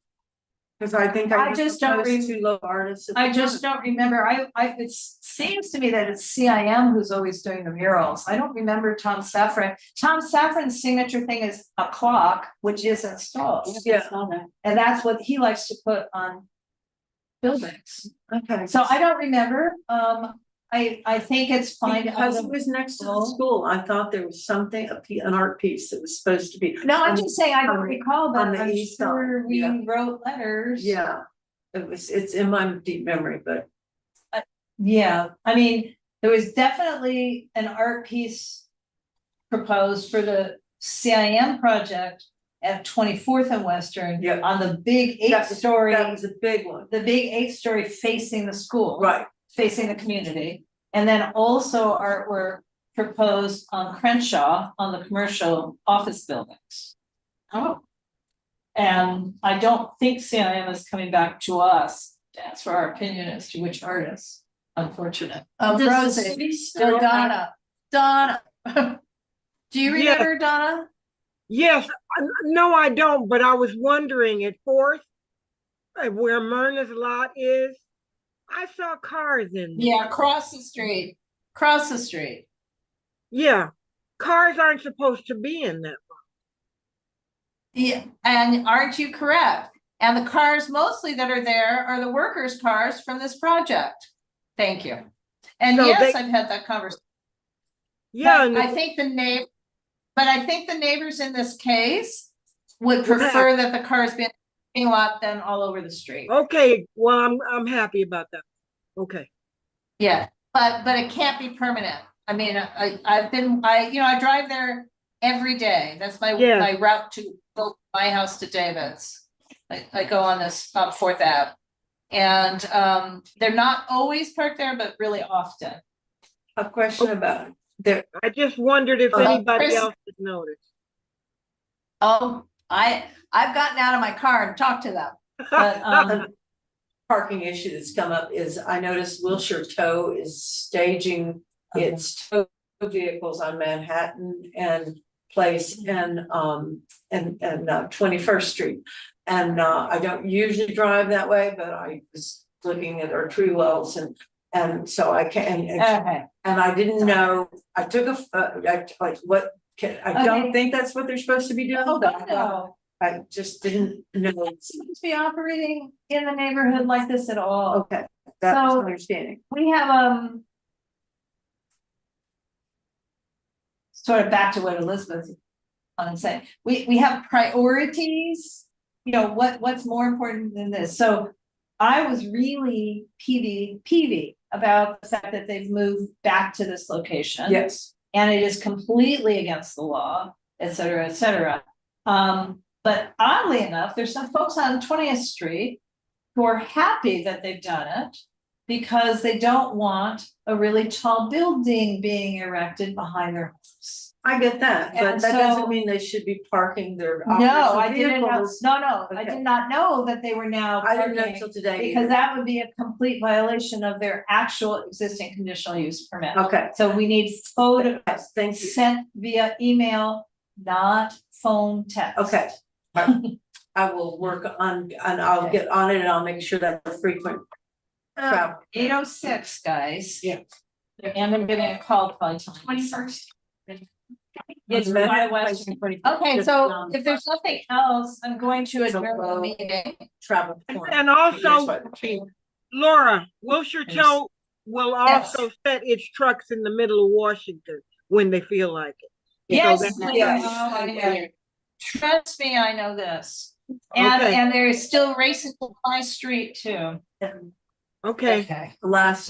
Cause I think I just don't two local artists. at I the just time. don't remember, it seems to me that it's CIM who's always doing the murals, I don't remember Tom Saffron. Tom Saffron's signature thing is a clock, which is installed. Yeah. And that's what he likes to put on buildings, Okay. so I don't remember, I think it's fine. Because it was next to the school, I thought there was something, an art piece that was supposed to be. No, I'm on- just saying, I don't on- recall, on but the I'm east sure side, we yeah. wrote letters. Yeah, it's in my deep memory, but Yeah, I mean, there was definitely an art piece proposed for the CIM project at 24th and Western. Yeah. On the big that was 8-story, a big one, the big 8-story facing the school. right? Facing the community. And then also artwork proposed on Crenshaw on the commercial office buildings. Oh. And I don't think CIM is coming back to us to ask for our opinion as to which artists, unfortunate. Does the Rosie, city or still have- Donna. Do you Yeah. remember Donna? Yes, no, I don't, but I was wondering at Fourth, where Myrna's lot is, I saw cars in there. Yeah, across the street, across the street. Yeah, cars aren't supposed to be in that. Yeah, and aren't you correct? And the cars mostly that are there are the workers' cars from this project. Thank you. And So yes, they- I've had that conversation. Yeah, But and I think the neighbors in this case would Would have- prefer that the cars be in the parking lot than all over the street. okay, well, I'm happy about that. Okay, Yeah, but it can't be permanent. I mean, I drive there every day. That's my Yeah. my route to go from my house to David's. I go on this Fourth Ave. And they're not always parked there, but really often. A question about there, I just wondered if anybody Chris- else had noticed. Oh, I've gotten out of my car and talked to them, but parking issue that's come up is I noticed Wilshire Tow is staging its tow vehicles on Manhattan and Place and 21st Street. And I don't usually drive that way, but I was looking at our tree wells and so I can, okay. and I didn't know, I took I don't Okay. think that's what they're supposed to be doing. Oh, but no. I just didn't know. Seems to be operating in the neighborhood like this at all. Okay, that's So- understanding. We have sort of back to what Elizabeth was saying. We have priorities, you know, what's more important than this. So I was really peevy about the fact that they've moved back to this location. Yes. And it is completely against the law, et cetera, et cetera. But oddly enough, there's some folks on 20th Street who are happy that they've done it because they don't want a really tall building being erected behind their house. I get that, but And that doesn't so- mean they should be parking their. No, I didn't know, vehicles. no, I Okay. did not know that they were now I didn't know parking, until today. because either. that would be a complete violation of their actual existing conditional use permit. Okay, So we need photos yes, thank you. sent via email, not phone text. Okay. I will work on, and I'll get on it and I'll make sure that the frequent travel. 8:06, guys. Yeah. And I'm getting a call probably till 21st. It's by West. Okay, so if there's nothing else, I'm going to adjourn the meeting. Travel. And also, Laura, Wilshire Tow will also set its trucks in the middle of Washington when they feel like it. Yes, So that- yes. Trust me, I know this. And, Okay. and there is still racing to my street too. Okay. Okay. Last.